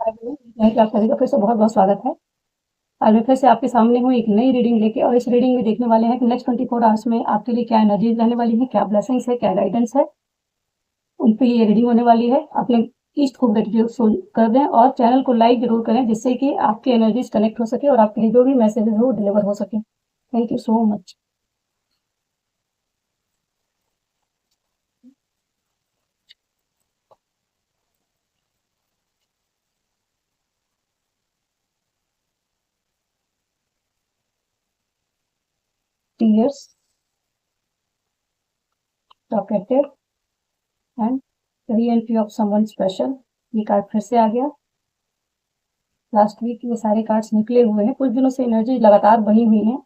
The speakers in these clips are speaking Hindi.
कि आप सभी का फिर से बहुत-बहुत स्वागत है। आज मैं फिर से आपके सामने हूँ एक नई रीडिंग लेके और इस रीडिंग में देखने वाले हैं कि नेक्स्ट 24 आवर्स में आपके लिए क्या एनर्जीज़ रहने वाली हैं, क्या ब्लेसिंग्स है, क्या गाइडेंस है। उन पे ये रीडिंग होने वाली है। अपने ईस्ट को ग्रेटिट्यूड शो कर दें और चैनल को लाइक ज़रूर करें जिससे कि आपकी एनर्जीज़ कनेक्ट हो सके और आपके लिए जो भी मैसेजेस हो वो डिलीवर हो सके। Thank you so much. Tears, talkative and re-entry of someone special. ये कार्ड फिर से आ गया। लास्ट वीक ये सारे कार्ड्स निकले हुए हैं। कुछ दिनों से एनर्जी लगातार बनी हुई है।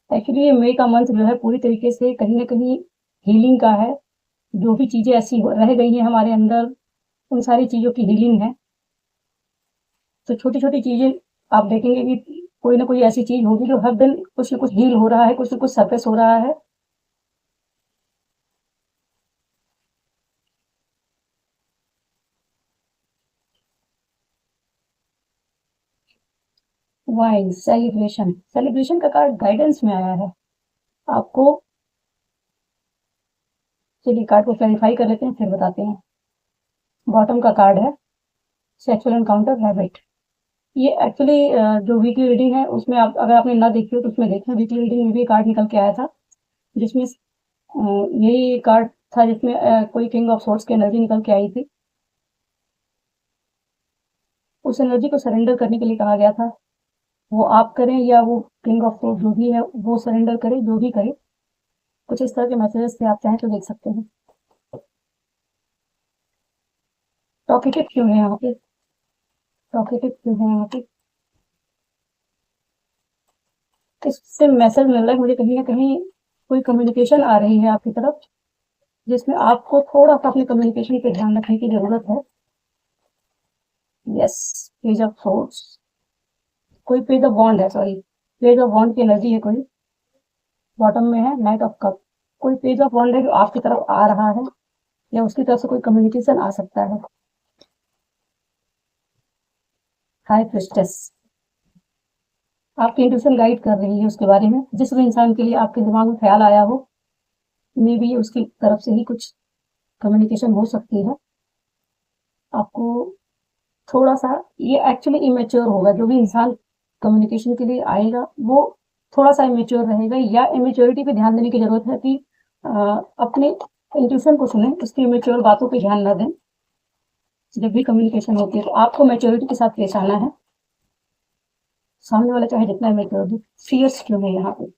एक्चुअली ये मई का मंथ जो है पूरी तरीके से कहीं न कहीं हीलिंग का है। जो भी चीज़ें ऐसी रह गई हैं हमारे अंदर, उन सारी चीज़ों की हीलिंग है। तो छोटी-छोटी चीज़ें आप देखेंगे कि कोई न कोई ऐसी चीज़ होगी जो हर दिन कुछ न कुछ हील हो रहा है, कुछ न कुछ सरफेस हो रहा है। Wine, celebration. सेलिब्रेशन का कार्ड गाइडेंस में आया है। आपको चलिए कार्ड को क्लैरिफाई कर लेते हैं फिर बताते हैं। बॉटम का कार्ड है सेक्सुअल एनकाउंटर हैबिट। ये एक्चुअली जो वीकली रीडिंग है उसमें आप अगर आपने ना देखी हो तो उसमें देखें। वीकली रीडिंग में भी कार्ड निकल के आया था जिसमें यही कार्ड था जिसमें कोई किंग ऑफ सोर्ड्स की एनर्जी निकल के आई थी। उस एनर्जी को सरेंडर करने के लिए कहा गया था। वो आप करें या वो किंग ऑफ सोर्ड्स जो भी है वो सरेंडर करे, जो भी करे। कुछ इस तरह के मैसेजेस थे, आप चाहें तो देख सकते हैं। टॉकेटिव क्यों है यहाँ पे? टॉकेटिव क्यों है यहाँ पे? इससे मैसेज मिल रहा है मुझे कहीं ना कहीं कोई कम्युनिकेशन आ रही है आपकी तरफ जिसमें आपको थोड़ा सा अपने कम्युनिकेशन पे ध्यान रखने की जरूरत है। Yes, page of swords. कोई पेज ऑफ वॉन्ड है, सॉरी, पेज ऑफ वॉन्ड की एनर्जी है कोई। बॉटम में है नाइट ऑफ कप। कोई पेज ऑफ वॉन्ड है जो आपकी तरफ आ रहा है या उसकी तरफ से कोई कम्युनिकेशन आ सकता है। हाई प्रिस्टेस आपकी इंट्यूशन गाइड कर रही है उसके बारे में। जिस भी इंसान के लिए आपके दिमाग में ख्याल आया हो, मे बी उसकी तरफ से ही कुछ कम्युनिकेशन हो सकती है। आपको थोड़ा सा, ये एक्चुअली इमेच्योर होगा जो भी इंसान कम्युनिकेशन के लिए आएगा, वो थोड़ा सा इमेच्योर रहेगा या इमेच्योरिटी पे ध्यान देने की जरूरत है कि अपने इंट्यूशन को सुने, उसकी इमेच्योर बातों पे ध्यान ना दें। जब भी कम्युनिकेशन होती है तो आपको मैच्योरिटी के साथ पेश आना है। सामने वाला चाहे जितना इमेच्योर हो। फियर्स क्यों है यहाँ पे?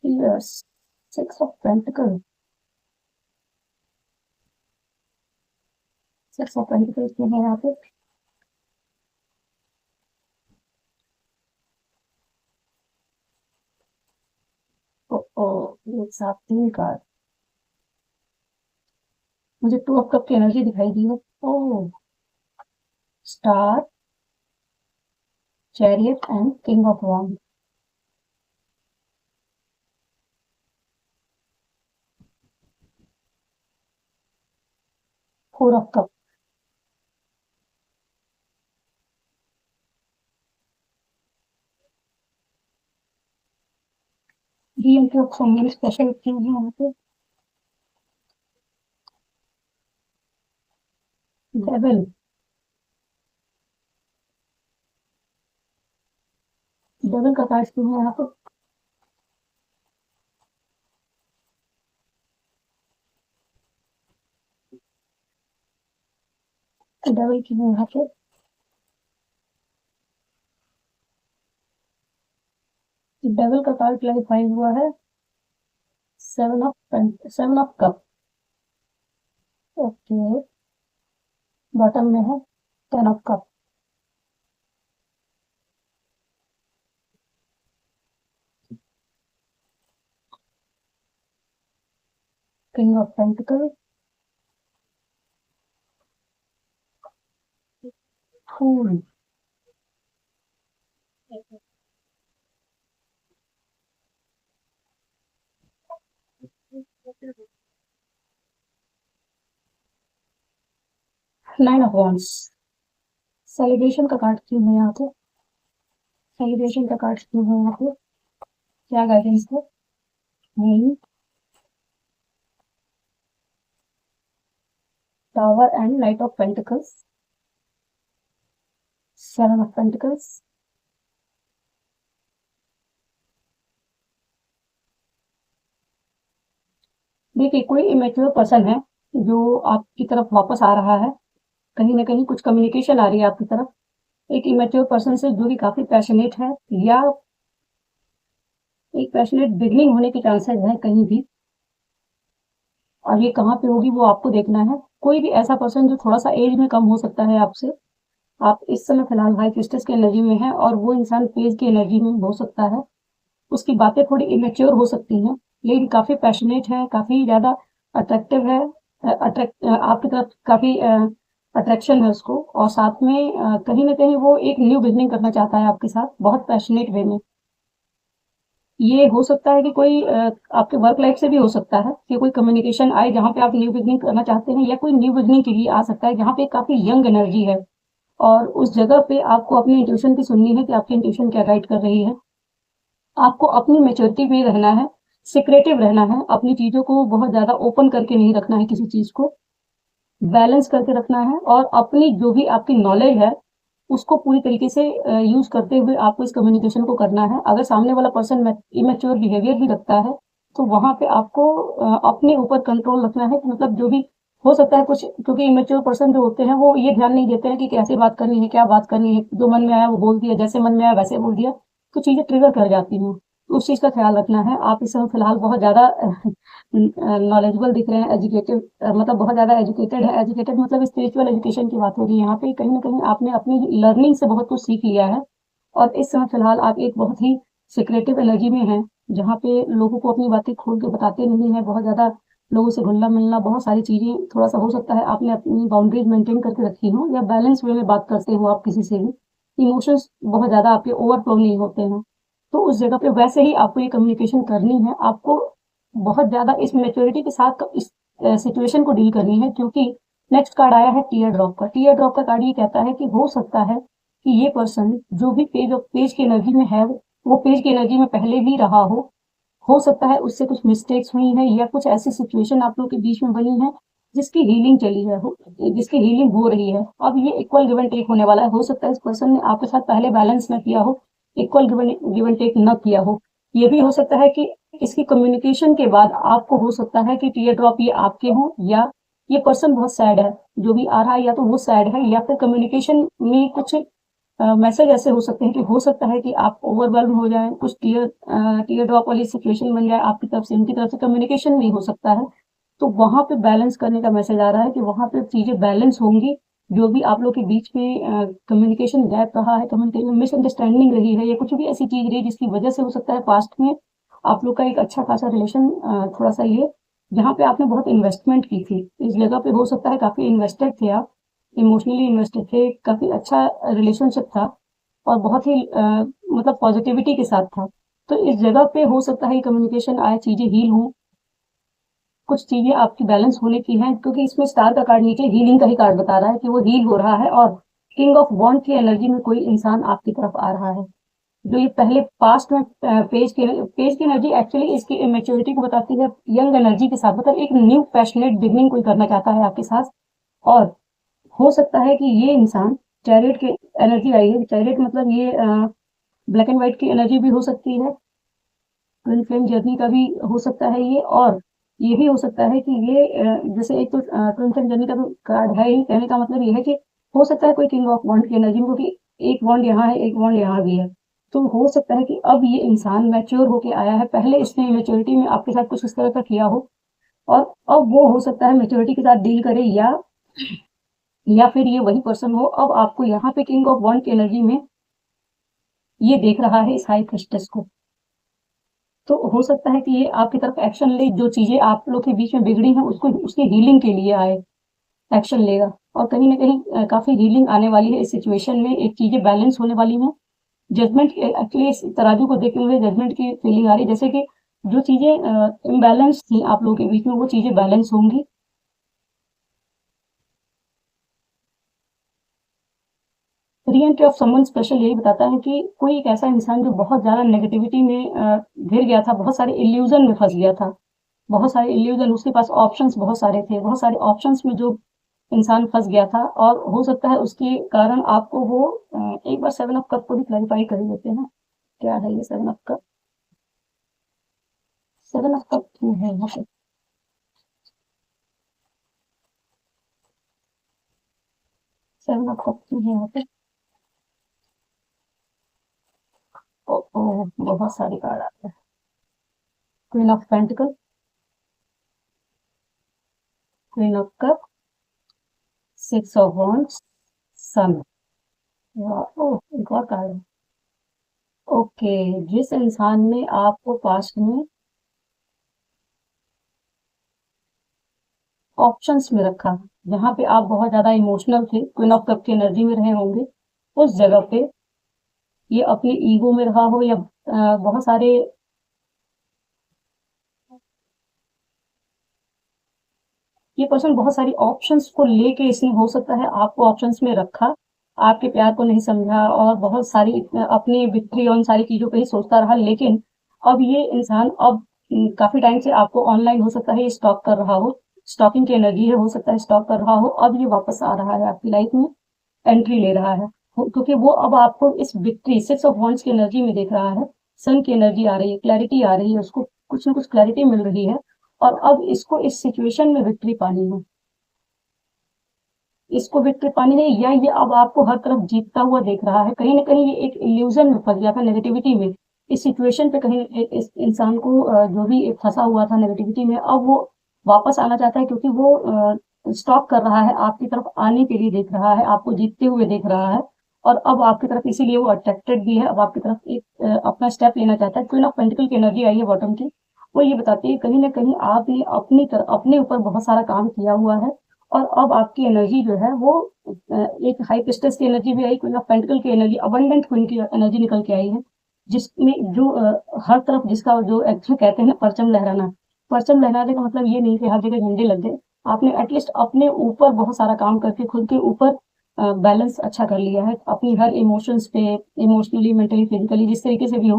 Fears, six of pentacle. Six of pentacle क्यों है यहाँ पे? ओ, ओ, एक साथ तीन कार्ड। मुझे टू ऑफ कप की एनर्जी दिखाई दी है। ओ, star, chariot and king of wand. Four of cup. The entry of someone special क्यों है यहाँ पे? डेविल। डेविल का कार्ड क्यों है यहाँ पे? डेविल क्यों है यहाँ पे? डेविल का कार्ड क्लैरिफाई हुआ है seven of cup. Okay. Bottom में है ten of cup. King of pentacle. Fool. 9 of wands, celebration का कार्ड क्यों है यहाँ पे? सेलिब्रेशन का कार्ड क्यों है यहाँ पे? क्या गाइडेंस है? Moon, tower and night of pentacles, 7 of pentacles, देखिए कोई इमेच्योर पर्सन है जो आपकी तरफ वापस आ रहा है, कहीं ना कहीं कुछ कम्युनिकेशन आ रही है आपकी तरफ एक इमेच्योर पर्सन से जो कि काफी पैशनेट है, या एक पैशनेट बिगनिंग होने के चांसेस है कहीं भी। और ये कहाँ पे होगी वो आपको देखना है। कोई भी ऐसा पर्सन जो थोड़ा सा एज में कम हो सकता है आपसे, आप इस समय फिलहाल हाई क्रिस्टस की एनर्जी में है और वो इंसान पेज की एनर्जी में हो सकता है। उसकी बातें थोड़ी इमेच्योर हो सकती हैं, लेकिन काफी पैशनेट है, काफी ज्यादा अट्रैक्टिव है, अट्रैक्ट आपकी तरफ काफी अट्रैक्शन है उसको, और साथ में कहीं ना कहीं वो एक न्यू बिगनिंग करना चाहता है आपके साथ बहुत पैशनेट वे में। ये हो सकता है कि कोई आपके वर्क लाइफ से भी हो सकता है कि कोई कम्युनिकेशन आए जहाँ पे आप न्यू बिगनिंग करना चाहते हैं, या कोई न्यू बिगनिंग के लिए आ सकता है जहाँ पे काफी यंग एनर्जी है, और उस जगह पे आपको अपनी इंट्यूशन की सुननी है कि आपकी इंट्यूशन क्या गाइड कर रही है। आपको अपनी मेच्योरिटी में रहना है, सिक्रेटिव रहना है, अपनी चीजों को बहुत ज्यादा ओपन करके नहीं रखना है, किसी चीज को बैलेंस करके रखना है, और अपनी जो भी आपकी नॉलेज है उसको पूरी तरीके से यूज करते हुए आपको इस कम्युनिकेशन को करना है। अगर सामने वाला पर्सन इमेच्योर बिहेवियर भी रखता है तो वहां पे आपको अपने ऊपर कंट्रोल रखना है कि मतलब जो भी हो सकता है कुछ, क्योंकि इमेच्योर पर्सन जो होते हैं वो ये ध्यान नहीं देते हैं कि कैसे बात करनी है, क्या बात करनी है, जो मन में आया वो बोल दिया, जैसे मन में आया वैसे बोल दिया, तो चीजें ट्रिगर कर जाती हैं। तो उस चीज का ख्याल रखना है। आप इस समय फिलहाल बहुत ज्यादा नॉलेजेबल दिख रहे हैं, एजुकेटेड, मतलब बहुत ज्यादा एजुकेटेड है। एजुकेटेड मतलब स्पिरिचुअल एजुकेशन की बात हो रही है यहाँ पे, कहीं ना कहीं आपने अपनी लर्निंग से बहुत कुछ सीख लिया है, और इस समय फिलहाल आप एक बहुत ही सिक्रेटिव एनर्जी में हैं, जहाँ पे लोगों को अपनी बातें खोल के बताते नहीं है, बहुत ज्यादा लोगों से घुलना मिलना, बहुत सारी चीजें, थोड़ा सा हो सकता है आपने अपनी बाउंड्रीज मेंटेन करके रखी हो, या बैलेंस वे में बात करते हो आप किसी से भी, इमोशंस बहुत ज्यादा आपके ओवरफ्लो नहीं होते हैं। तो उस जगह पे वैसे ही आपको ये कम्युनिकेशन करनी है, आपको बहुत ज्यादा इस मेच्योरिटी के साथ इस सिचुएशन को डील करनी है, क्योंकि नेक्स्ट कार्ड आया है टीयर ड्रॉप का। टीयर ड्रॉप का कार्ड ये कहता है कि हो सकता है कि ये पर्सन जो भी पेज की एनर्जी में है वो पेज की एनर्जी में पहले भी रहा हो सकता है उससे कुछ मिस्टेक्स हुई हैं, या कुछ ऐसी सिचुएशन आप लोग के बीच में बनी है जिसकी हीलिंग चली है, जिसकी हीलिंग हो रही है। अब ये इक्वल गिव एंड टेक होने वाला है। हो सकता है इस पर्सन ने आपके साथ पहले बैलेंस न किया हो, इक्वल गिव एंड टेक न किया हो। ये भी हो सकता है कि इसकी कम्युनिकेशन के बाद आपको हो सकता है कि टीयर ड्रॉप ये आपके हों, या ये पर्सन बहुत सैड है, जो भी आ रहा है या तो वो सैड है, या फिर कम्युनिकेशन में कुछ मैसेज ऐसे हो सकते हैं कि हो सकता है कि आप ओवरवेल्म हो जाए, कुछ टीयर ड्रॉप वाली सिचुएशन बन जाए आपकी तरफ से, उनकी तरफ से कम्युनिकेशन नहीं हो सकता है। तो वहां पे बैलेंस करने का मैसेज आ रहा है कि वहां पे चीजें बैलेंस होंगी। जो भी आप लोग के बीच में कम्युनिकेशन गैप रहा है, कम्युनिकेशन मिसअंडरस्टैंडिंग रही है, या कुछ भी ऐसी चीज रही जिसकी वजह से हो सकता है पास्ट में आप लोग का एक अच्छा खासा रिलेशन थोड़ा सा ये, जहाँ पे आपने बहुत इन्वेस्टमेंट की थी, इस जगह पे हो सकता है काफी इन्वेस्टेड थे आप, इमोशनली इन्वेस्टेड थे, काफी अच्छा रिलेशनशिप था, और बहुत ही मतलब पॉजिटिविटी के साथ था। तो इस जगह पे हो सकता है कम्युनिकेशन आए, चीजें हील हों, कुछ चीजें आपकी बैलेंस होने की हैं, क्योंकि इसमें स्टार का कार्ड नीचे हीलिंग का ही कार्ड बता रहा है कि वो हील हो रहा है, और किंग ऑफ वॉन्ड की एनर्जी में कोई इंसान आपकी तरफ आ रहा है, जो ये पहले पास्ट में पेज की एनर्जी एक्चुअली इसकी मेच्योरिटी को बताती है, यंग एनर्जी के साथ, मतलब एक न्यू पैशनेट बिगनिंग कोई करना चाहता है आपके साथ। और हो सकता है कि ये इंसान, चैरियट की एनर्जी आई है, चैरियट मतलब ये ब्लैक एंड व्हाइट की एनर्जी भी हो सकती है, ट्विन फ्लेम जर्नी का भी हो सकता है ये, और ये भी हो सकता है कि ये जैसे एक तो ट्विन फ्लेम जर्नी का तो कार्ड है ही, कहने का मतलब ये है कि हो सकता है कोई किंग ऑफ वॉन्ड की एनर्जी में, क्योंकि एक वॉन्ड यहाँ है, एक वॉन्ड यहाँ भी है, तो हो सकता है कि अब ये इंसान मैच्योर होके आया है, पहले इसने मैच्योरिटी में आपके साथ कुछ इस तरह का किया हो, और अब वो हो सकता है मैच्योरिटी के साथ डील करे, या फिर ये वही पर्सन हो अब आपको यहाँ पे किंग ऑफ वॉन्ड की एनर्जी में ये देख रहा है इस हाई क्रिस्टस को। तो हो सकता है कि ये आपकी तरफ एक्शन ले, जो चीजें आप लोग के बीच में बिगड़ी हैं उसको, उसकी हीलिंग के लिए आए, एक्शन लेगा, और कहीं ना कहीं काफी हीलिंग आने वाली है इस सिचुएशन में, एक चीजें बैलेंस होने वाली हैं। जजमेंट एक्चुअली इस तराजू को देखते हुए जजमेंट की फीलिंग आ रही है, जैसे कि जो चीजें इम्बैलेंस थी आप लोगों के बीच में वो चीजें बैलेंस होंगी। री-एंट्री ऑफ समवन स्पेशल यही बताता है कि कोई एक ऐसा इंसान जो बहुत ज़्यादा नेगेटिविटी में घिर गया था, बहुत सारे इल्यूज़न में फँस गया था, बहुत सारे इल्यूज़न, उसके पास ऑप्शंस बहुत सारे थे, बहुत सारे ऑप्शंस में जो इंसान फँस गया था, और हो सकता है उसके कारण आपको वो एक बार 7 ऑफ कप को भी क्लैरिफाई कर देते हैं। क्या है ये 7 ऑफ कप? 7 ऑफ कप क्यों है यहाँ पे? 7 ऑफ कप क्यों है यहाँ पे? बहुत सारी कार्ड आते हैं। Queen of pentacle, queen of cup, 6 of wands, sun. एक और कार्ड है। ओके, जिस इंसान ने आपको पास्ट में ऑप्शंस में रखा, जहाँ पे आप बहुत ज्यादा इमोशनल थे, क्वीन ऑफ कप की एनर्जी में रहे होंगे, उस जगह पे ये अपने ईगो में रहा हो, या बहुत सारे ये पर्सन बहुत सारी ऑप्शंस को लेके, इसने हो सकता है आपको ऑप्शंस में रखा, आपके प्यार को नहीं समझा, और बहुत सारी अपनी बिक्री और उन सारी चीजों पे ही सोचता रहा। लेकिन अब ये इंसान अब काफी टाइम से आपको ऑनलाइन, हो सकता है ये स्टॉक कर रहा हो, स्टॉकिंग की एनर्जी है, हो सकता है स्टॉक कर रहा हो, अब ये वापस आ रहा है आपकी लाइफ में, एंट्री ले रहा है, क्योंकि वो अब आपको इस विक्ट्री 6 ऑफ वॉन्ड्स की एनर्जी में देख रहा है, सन की एनर्जी आ रही है, क्लैरिटी आ रही है, उसको कुछ ना कुछ क्लैरिटी मिल रही है, और अब इसको इस सिचुएशन में विक्ट्री पानी है, इसको विक्ट्री पानी है, या ये अब आपको हर तरफ जीतता हुआ देख रहा है। कहीं ना कहीं ये एक इल्यूजन में फंस गया था, नेगेटिविटी में, इस सिचुएशन पे कहीं इस इंसान को जो भी फंसा हुआ था नेगेटिविटी में, अब वो वापस आना चाहता है, क्योंकि वो स्टॉप कर रहा है, आपकी तरफ आने के लिए देख रहा है, आपको जीतते हुए देख रहा है, और अब आपकी तरफ इसीलिए वो अट्रैक्टेड भी है, अब आपकी तरफ एक अपना स्टेप लेना चाहता है। क्वीन ऑफ पेंटिकल की एनर्जी आई है बॉटम की, वो ये बताती है कहीं ना कहीं आपने अपनी तरफ अपने ऊपर बहुत सारा काम किया हुआ है, और अब आपकी एनर्जी जो है वो एक हाई प्रिस्टेस की एनर्जी भी आई, क्वीन ऑफ पेंटिकल की एनर्जी, अबंडेंट क्वीन की एनर्जी निकल के आई है, जिसमें जो हर तरफ जिसका जो एक्चुअली कहते हैं ना परचम लहराना, परचम लहराने का मतलब ये नहीं कि हर जगह झंडे लग गए, आपने एटलीस्ट अपने ऊपर बहुत सारा काम करके खुद के ऊपर बैलेंस अच्छा कर लिया है, अपनी हर इमोशंस पे, इमोशनली, मेंटली, फिजिकली, जिस तरीके से भी हो,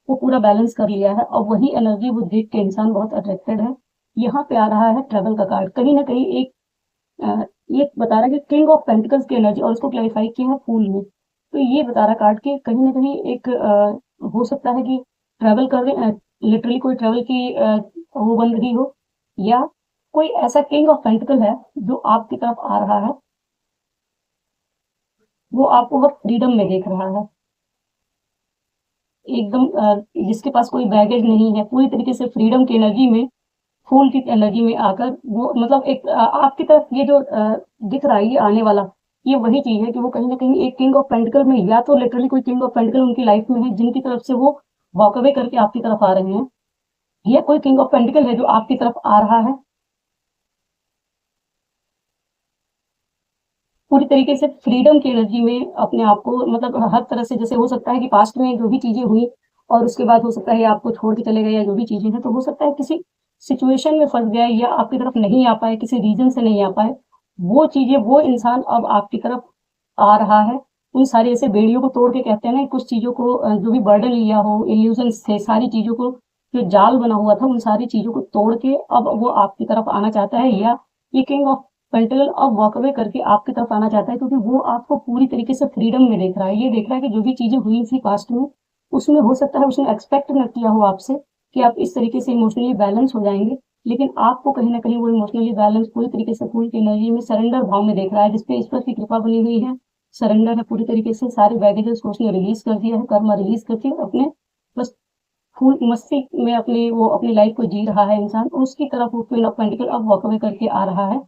वो पूरा बैलेंस कर लिया है, और वही एनर्जी वो देख के इंसान बहुत अट्रैक्टेड है। यहाँ पे आ रहा है ट्रेवल का कार्ड, कहीं ना कहीं एक ये बता रहा है कि किंग ऑफ पेंटिकल्स की एनर्जी, और उसको क्लैरिफाई किया है फूल में, तो ये बता रहा कार्ड के कहीं ना कहीं एक हो सकता है कि ट्रेवल कर रहे, लिटरली कोई ट्रेवल की वो बन रही हो, या कोई ऐसा किंग ऑफ पेंटिकल है जो आपकी तरफ आ रहा है, वो आपको बहुत फ्रीडम में देख रहा है, एकदम जिसके पास कोई बैगेज नहीं है, पूरी तरीके से फ्रीडम की एनर्जी में, फूल की एनर्जी में आकर वो मतलब एक आपकी तरफ ये जो दिख रहा है ये आने वाला, ये वही चीज है कि वो कहीं ना कहीं एक किंग ऑफ पेंटिकल में, या तो लिटरली कोई किंग ऑफ पेंटिकल उनकी लाइफ में है जिनकी तरफ से वो वॉक अवे करके आपकी तरफ आ रहे हैं, या कोई किंग ऑफ पेंटिकल है जो आपकी तरफ आ रहा है पूरी तरीके से फ्रीडम की एनर्जी में, अपने आप को मतलब हर तरह से, जैसे हो सकता है कि पास्ट में जो भी चीजें हुई और उसके बाद हो सकता है आपको छोड़ के चले गए, या जो भी चीजें हैं, तो हो सकता है किसी सिचुएशन में फंस गया, या आपकी तरफ नहीं आ पाए, किसी रीजन से नहीं आ पाए, वो चीजें, वो इंसान अब आपकी तरफ आ रहा है, उन सारी ऐसे बेड़ियों को तोड़ के, कहते हैं ना, कुछ चीजों को जो भी बर्डन लिया हो, इल्यूजन थे, सारी चीजों को, जो जाल बना हुआ था, उन सारी चीजों को तोड़ के अब वो आपकी तरफ आना चाहता है, या ये किंग ऑफ पेंटिकल अब वॉक अवे करके आपकी तरफ आना चाहता है, क्योंकि वो आपको पूरी तरीके से फ्रीडम में देख रहा है, ये देख रहा है कि जो भी चीजें हुई थी पास्ट में, उसमें हो सकता है उसने एक्सपेक्ट न किया हो आपसे कि आप इस तरीके से इमोशनली बैलेंस हो जाएंगे, लेकिन आपको कहीं ना कहीं वो इमोशनली बैलेंस पूरी तरीके से फुल की एनर्जी में सरेंडर भाव में देख रहा है, जिसपे ईश्वर की कृपा बनी हुई है, सरेंडर है पूरी तरीके से, सारे बैगेजेस को उसने रिलीज कर दिया है, कर्म रिलीज करके अपने बस फुल मस्ती में अपनी वो अपनी लाइफ को जी रहा है इंसान, उसकी तरफ वो क्वीन ऑफ पेंटिकल अब वॉक अवे करके आ रहा है।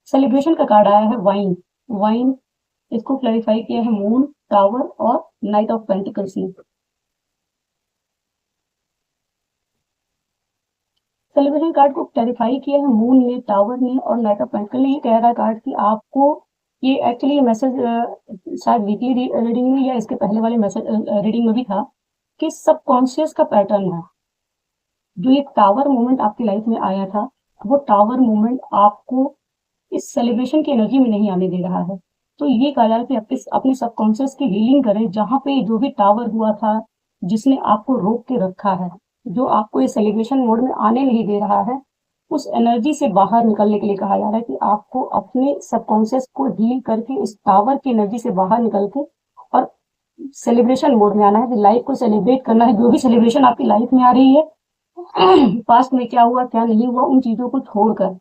सेलिब्रेशन का कार्ड आया है वाइन, वाइन, इसको क्लैरिफाई किया है मून, टावर और नाइट ऑफ पेंटिकल्स ने। सेलिब्रेशन कार्ड को क्लैरिफाई किया है मून ने, टावर ने और नाइट ऑफ पेंटिकल ने। ये कह रहा है कार्ड कि आपको ये एक्चुअली मैसेज शायद वीकली रीडिंग में या इसके पहले वाले मैसेज रीडिंग में भी था, कि सबकॉन्शियस का पैटर्न है, जो ये टावर मोमेंट आपकी लाइफ में आया था, वो टावर मोमेंट आपको इस सेलिब्रेशन की एनर्जी में नहीं आने दे रहा है, तो ये कहा जा रहा है कि अपने सबकॉन्शियस की हीलिंग करें, जहाँ पे जो भी टावर हुआ था, जिसने आपको रोक के रखा है, जो आपको ये सेलिब्रेशन मोड में आने नहीं दे रहा है, उस एनर्जी से बाहर निकलने के लिए कहा जा रहा है कि आपको अपने सबकॉन्शियस को हील करके इस टावर की एनर्जी से बाहर निकल के और सेलिब्रेशन मोड में आना है, कि लाइफ को सेलिब्रेट करना है। जो भी सेलिब्रेशन आपकी लाइफ में आ रही है, पास्ट में क्या हुआ क्या नहीं हुआ, उन चीजों को छोड़कर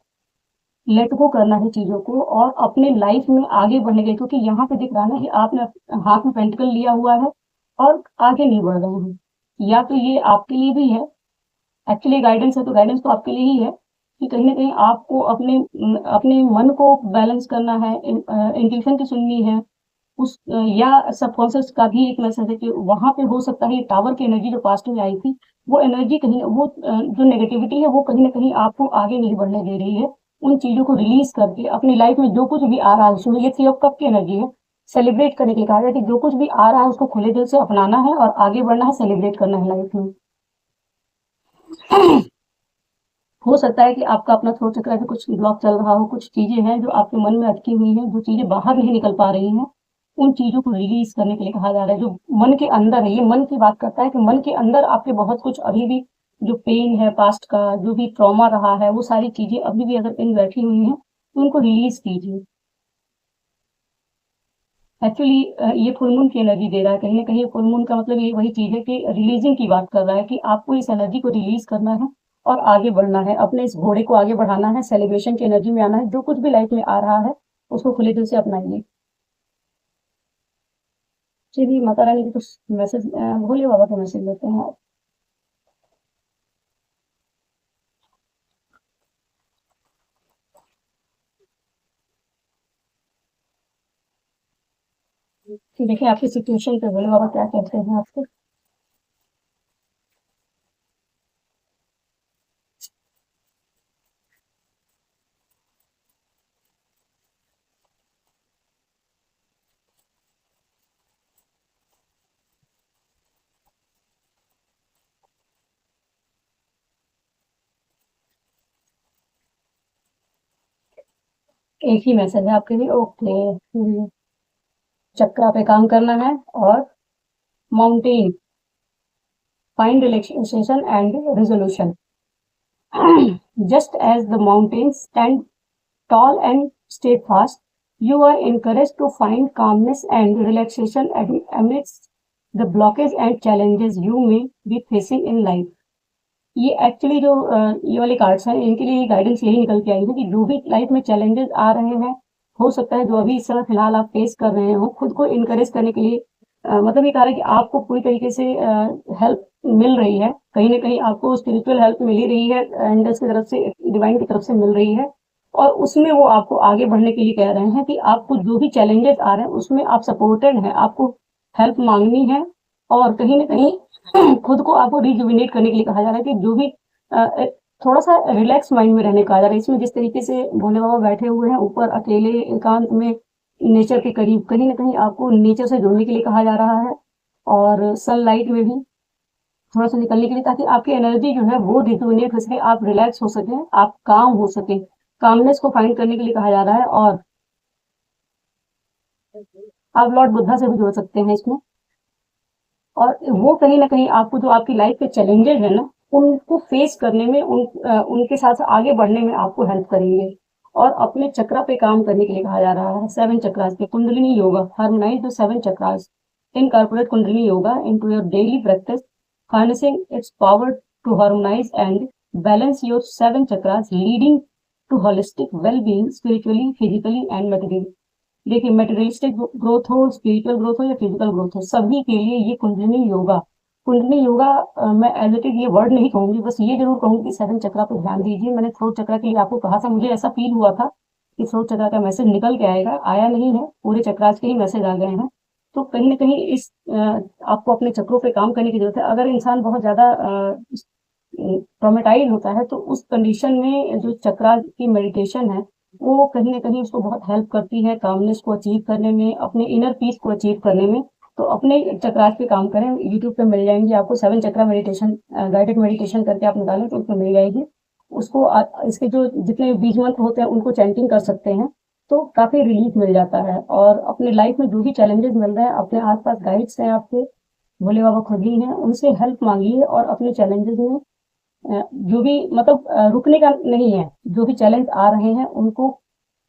लेट गो करना है चीजों को और अपने लाइफ में आगे बढ़ने के लिए, क्योंकि यहाँ पे दिख रहा है ना कि आपने हाथ में पेंटिकल लिया हुआ है और आगे नहीं बढ़ रहे हैं। या तो ये आपके लिए भी है, एक्चुअली गाइडेंस है, तो गाइडेंस तो आपके लिए ही है कि कहीं ना कहीं आपको अपने अपने मन को बैलेंस करना है, इंट्यूशन की सुननी है उस, या सबकॉन्शियस का भी एक मैसेज है कि वहां पे हो सकता है टावर की एनर्जी जो पास्ट में आई थी, वो एनर्जी कहीं वो जो नेगेटिविटी है वो कहीं ना कहीं आपको आगे नहीं बढ़ने दे रही है। उन चीजों को रिलीज करके अपनी लाइफ में जो कुछ भी आ रहा है, उसमें ये थ्री ऑफ कप की एनर्जी है, सेलिब्रेट करने के लिए कहा जाए कि जो कुछ भी आ रहा है उसको खुले दिल से अपनाना है और आगे बढ़ना है, सेलिब्रेट करना है लाइफ में। हो सकता है कि आपका अपना थ्रोट चक्र में कुछ ब्लॉक चल रहा हो, कुछ चीजें हैं जो आपके मन में अटकी हुई हैं, जो चीजें बाहर नहीं निकल पा रही हैं, उन चीजों को रिलीज करने के लिए कहा जा रहा है। जो मन के अंदर है, ये मन की बात करता है कि मन के अंदर आपके बहुत कुछ अभी भी जो पेन है पास्ट का, जो भी ट्रॉमा रहा है, वो सारी चीजें अभी भी अगर कहीं बैठी हुई हैं तो उनको रिलीज कीजिए। एक्चुअली ये फुल मून की एनर्जी दे रहा है, कहीं ना कहीं फुल मून का मतलब ये वही चीज है कि रिलीजिंग की बात कर रहा है कि आपको इस एनर्जी को रिलीज करना है और आगे बढ़ना है, अपने इस घोड़े को आगे बढ़ाना है, सेलिब्रेशन की एनर्जी में आना है। जो कुछ भी लाइफ में आ रहा है उसको खुले दिल से अपनाइए। चलिए माता रानी की कुछ मैसेज, भोले बाबा का मैसेज लेते हैं। देखिए आपकी सिचुएशन पे भोले बाबा क्या कहते हैं आपको। एक ही मैसेज है आपके लिए, ओके। चक्रा पे काम करना है और mountain, find relaxation and resolution. Just as the mountains stand tall and steadfast, you are encouraged to find calmness and relaxation amidst the blockage and challenges you may be facing in life. ये एक्चुअली जो ये वाले कार्ड्स हैं, इनके लिए गाइडेंस यही निकल के आई है कि जो भी लाइफ में चैलेंजेस आ रहे हैं, हो सकता है जो अभी इस समय फिलहाल आप फेस कर रहे हो, खुद को इनकरेज करने के लिए मतलब ये कह रहा है कि आपको पूरी तरीके से हेल्प मिल रही है, कहीं ना कहीं आपको स्पिरिचुअल हेल्प मिल ही रही है, एंजल्स की तरफ से, डिवाइन की तरफ से मिल रही है। और उसमें वो आपको आगे बढ़ने के लिए कह रहे हैं कि आपको जो भी चैलेंजेस आ रहे हैं उसमें आप सपोर्टेड हैं, आपको हेल्प मांगनी है और कहीं ना कहीं खुद को आपको रिजुविनेट करने के लिए कहा जा रहा है कि जो भी थोड़ा सा रिलैक्स माइंड में रहने का कहा जा रहा है। इसमें जिस तरीके से भोले बाबा बैठे हुए हैं ऊपर अकेले एकांत में नेचर के करीब, कहीं ना कहीं आपको नेचर से जुड़ने के लिए कहा जा रहा है और सनलाइट में भी थोड़ा सा निकलने के लिए, ताकि आपकी एनर्जी जो है वो रिजुविनेट हो सके, आप रिलैक्स हो सके, आप काम हो सके, कामनेस को फाइंड करने के लिए कहा जा रहा है। और आप लॉर्ड बुद्धा से भी जुड़ सकते हैं इसमें, और वो कहीं ना कहीं आपको जो आपकी लाइफ के चैलेंजेस है ना, उनको फेस करने में, उनके साथ आगे बढ़ने में आपको हेल्प करेंगे। और अपने चक्रा पे काम करने के लिए कहा जा रहा है, 7 चक्रास पे kundalini yoga, harmonise the 7 chakras, incorporate kundalini yoga into your daily practice, harnessing its power to harmonize and balance your 7 chakras, leading to holistic well-being spiritually, physically and materially। देखिए मेटेरियलिस्टिक ग्रोथ हो, स्पिरिचुअल ग्रोथ हो या फिजिकल ग्रोथ हो, सभी के लिए ये कुंडलिनी योगा, कुंडलिनी योगा मैं एज इट इज ये वर्ड नहीं कहूंगी, बस ये जरूर कहूंगी कि 7 चक्रा पर ध्यान दीजिए। मैंने थ्रोट चक्रा के लिए आपको कहा था, मुझे ऐसा फील हुआ था कि थ्रोट चक्रा का मैसेज निकल के आएगा, आया नहीं है, पूरे चक्रास के ही मैसेज आ गए हैं। तो कहीं ना कहीं इस आपको अपने चक्रों पे काम करने की जरूरत है। अगर इंसान बहुत ज्यादा ट्रॉमेटाइज होता है तो उस कंडीशन में जो चक्रा की मेडिटेशन है वो कहीं ना कहीं उसको बहुत हेल्प करती है कामनेस को अचीव करने में, अपने इनर पीस को अचीव करने में। तो अपने चक्रास पे काम करें, यूट्यूब पे मिल जाएंगे आपको 7 चक्रा मेडिटेशन, गाइडेड मेडिटेशन करके आप निकालें तो उसमें मिल जाएगी। उसको इसके जो जितने बीज मंत्र होते हैं उनको चैंटिंग कर सकते हैं। तो काफ़ी रिलीफ मिल जाता है। और अपने लाइफ में जो भी चैलेंजेस मिल रहे हैं, अपने आसपास गाइड्स हैं आपके, भोले बाबा खुद ही हैं, उनसे हेल्प मांगिए और अपने चैलेंजेस में जो भी मतलब रुकने का नहीं है, जो भी चैलेंज आ रहे हैं उनको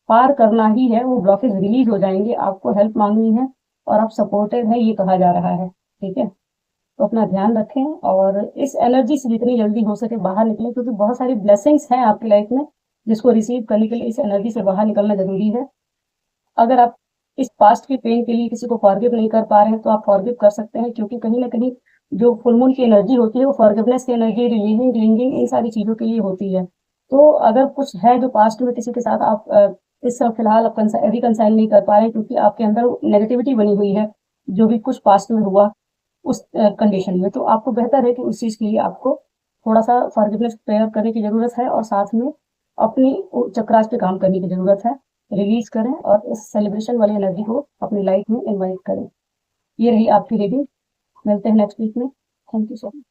पार करना ही है, वो ब्लॉकेज रिलीज हो जाएंगे। आपको हेल्प मांगनी है और आप सपोर्टेड है, ये कहा जा रहा है। ठीक है, तो अपना ध्यान रखें और इस एनर्जी से जितनी जल्दी हो सके बाहर निकलें, क्योंकि बहुत सारी ब्लेसिंग्स हैं आपकी लाइफ में जिसको रिसीव करने के लिए इस एनर्जी से बाहर निकलना जरूरी है। अगर आप इस पास्ट के पेन के लिए किसी को फॉरगिव नहीं कर पा रहे हैं तो आप फॉरगिव कर सकते हैं, क्योंकि कहीं ना कहीं जो फुल मून की एनर्जी होती है वो फॉरगिवनेस की एनर्जी, रिलीविंग, क्लींजिंग, इन सारी चीजों के लिए होती है। तो अगर कुछ है जो पास्ट में किसी के साथ आप इस समय फिलहाल आप रिकंसाइल नहीं कर पा रहे हैं क्योंकि आपके अंदर नेगेटिविटी बनी हुई है जो भी कुछ पास्ट में हुआ उस कंडीशन में, तो आपको बेहतर है कि उस चीज के लिए आपको थोड़ा सा फॉरगिवनेस प्रेयर करने की जरूरत है और साथ में अपनी चक्रास पे काम करने की जरूरत है। रिलीज करें और इस सेलिब्रेशन वाली एनर्जी को अपनी लाइफ में इन्वाइट करें। ये रही आपकी रीडिंग। मिलते हैं नेक्स्ट वीक में। Thank you so much.